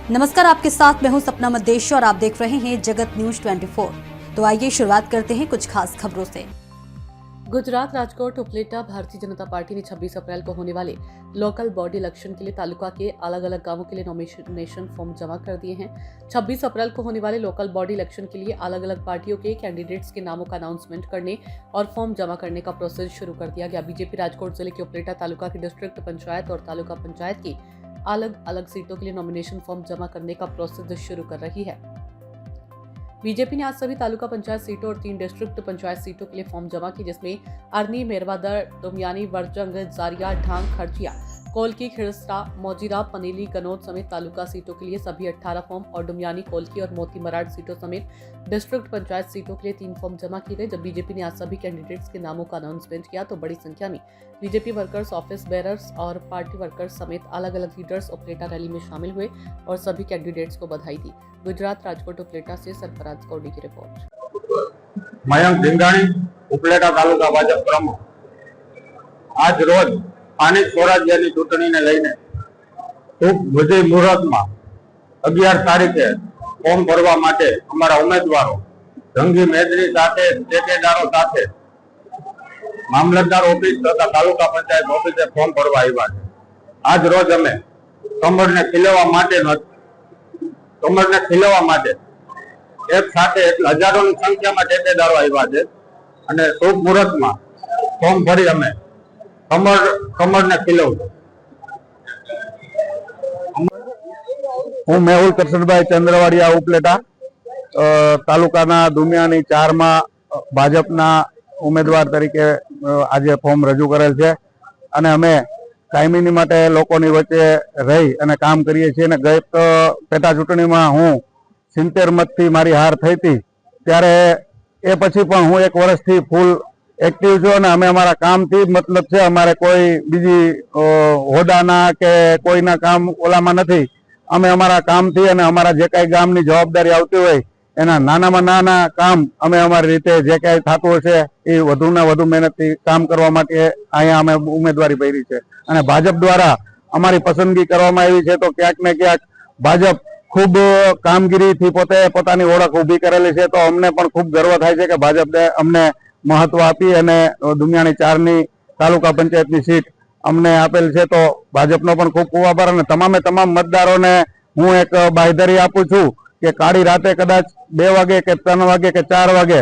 नमस्कार, आपके साथ मैं हूं सपना मदेशी और आप देख रहे हैं जगत न्यूज 24। तो आइए शुरुआत करते हैं कुछ खास खबरों से। गुजरात राजकोट उपलेटा भारतीय जनता पार्टी ने 26 अप्रैल को होने वाले लोकल बॉडी इलेक्शन के लिए तालुका के अलग अलग गांवों के लिए नॉमिनेशन फॉर्म जमा कर दिए हैं। 26 अप्रैल को होने वाले लोकल बॉडी इलेक्शन के लिए अलग अलग पार्टियों के कैंडिडेट्स के नामों का अनाउंसमेंट करने और फॉर्म जमा करने का प्रोसेस शुरू कर दिया गया। बीजेपी राजकोट जिले के उपलेटा तालुका की डिस्ट्रिक्ट पंचायत और तालुका पंचायत की अलग अलग सीटों के लिए नॉमिनेशन फॉर्म जमा करने का प्रोसेस शुरू कर रही है। बीजेपी ने आज सभी तालुका पंचायत सीटों और 3 डिस्ट्रिक्ट पंचायत सीटों के लिए फॉर्म जमा किए, जिसमें अरनी, मेरवादर, दुमियानी, वर्जंग, जारिया, ढांग, खर्चिया, कोलकी, खिड़सरा, मौजीरा, पनेली, गनौद समेत तालुका सीटों के लिए सभी 18 फॉर्म और डुमियानी, कोलकी और मोती मराड़ सीटों समेत डिस्ट्रिक्ट पंचायत सीटों के लिए 3 फॉर्म जमा किए गए। जब बीजेपी ने आज सभी कैंडिडेट्स के नामों का अनाउंसमेंट किया तो बड़ी संख्या में बीजेपी वर्कर्स, ऑफिस बेरर्स और पार्टी वर्कर्स समेत अलग अलग लीडर्स उपलेटा रैली में शामिल हुए और सभी कैंडिडेट्स को बधाई दी। गुजरात राजकोट उपलेटा से सरफराज कौडी की रिपोर्ट। मयंक ढींगाणी, उपलेटा तालुका भाजप प्रमुख। आज रोज स्थानिक स्वराज्यની ચૂંટણીને લઈને ખૂબ બધી મુહૂર્તમાં 11 તારીખે ફોર્મ ભરવા માટે અમારા ઉમેદવારો જંગી મેદની સાથે ટેકેદારો સાથે મામલતદાર ઓફિસ તથા તાલુકા પંચાયત ઓફિસે ફોર્મ ભરવા આવ્યા છે। આજ રોજ અમે કમરને ખીલવવા માટે એક સાથે હજારોની સંખ્યામાં ટેકેદારો આવ્યા છે અને શુભ મુહૂર્તમાં ફોર્મ ભરી અમે કમરને ખીલવજો। હું મેહુલ કરશનભાઈ ચંદ્રવાડિયા ઉપલેટા તાલુકાના દુમિયાની 4 માં ભાજપના ઉમેદવાર તરીકે આજે ફોર્મ રજૂ કરેલ છે અને અમે કાયમીની માટે લોકોની વચ્ચે રહી અને કામ કરીએ છીએ અને ગત પેટા ચૂંટણીમાં હું 70 મતથી મારી હાર થઈ હતી, ત્યારે એ પછી પણ હું 1 વર્ષથી ફૂલ एक्टिव छो ने अमे अमारा काम थी मतलब छे अमारे कोई बीजी होदाना के कोईना काम ओलामां नथी। अमे अमारा काम थी अने अमारा जे काई गामनी जवाबदारी आवती होय एना नानामां नाना काम अमे अमारी रीते जे काई थातुं हशे ए वधुने वधु मेहनतथी काम करवा माटे अहींया अमे उमेदवारी भरी छे अने भाजप द्वारा अमारी पसंदगी करवामां आवी छे। तो क्यांक ने क्यांक भाजप खूब कामगीरीथी पोते पोतानी ओळख ऊभी करेली छे, तो अमने पण खूब गर्व थाय छे के भाजपे अमने महत्व आपी अने दुमियानी 4 नी तालुका पंचायतनी सीट अमने आपेल छे। तो भाजपनो पण खूब खूब आभार अने तमामे तमाम मतदारोने हूँ एक बांयधरी आपું છું કે કાળી રાતે કદાચ 2 વાગે કે 3 વાગે કે 4 વાગે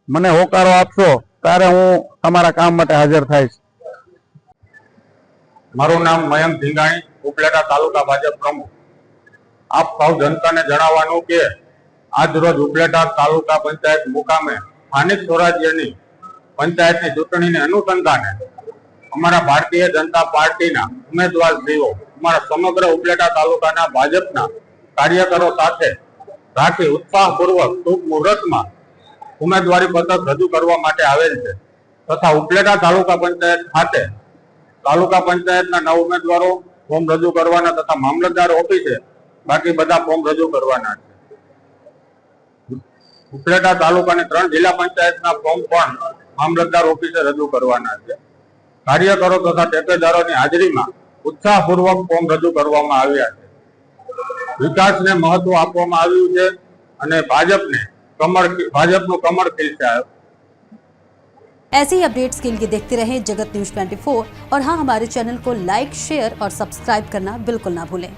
મને હોકારો આપશો ત્યારે હું તમારા કામ માટે હાજર થઈશ। મારું નામ મયંક ઢીંગાણી, ઉપલેટા તાલુકા ભાજપ પ્રમુખ। આપ સૌ જનતાને જણાવવાનું કે આજ રોજ ઉપલેટા તાલુકા પંચાયત મુકામે સ્થાનિક સ્વરાજ્યની पंचायतनी चूंटणीने अनुसंधाने अमारा भारतीय जनता पार्टीना उम्मीदवारश्रीओ अमारा समग्र उपलेटा तालुकाना भाजपना कार्यकरो साथे राखी उत्साहपूर्वक शुभ मुहूर्तमां उम्मीदवारी पत्र रजू करवा माटे आवेल छे तथा उपलेटा तालुका पंचायत खाते तालुका पंचायतना 9 उम्मीदवारो फॉर्म रजू करवाना तथा मामलतदार ऑफिसे बाकी बधा फॉर्म रजू करवाना छे। उपलेटा तालुकानी 3 जिला पंचायतना फॉर्म पण मामलतदार ऑफिसे रजू करवाना छे। कार्यकरो तथा टेकेदारोनी हाजरीमां उत्साहपूर्वक फॉर्म रजू करवामां आव्या छे। विकासने महत्व आपवामां आव्युं छे अने भाजपनुं कमर खिलશે। ऐसे ही अपडेट्स के लिए देखते रहें जगत न्यूज 24 और हाँ, हमारे चैनल को लाइक, शेयर और सब्सक्राइब करना बिल्कुल ना भूलें।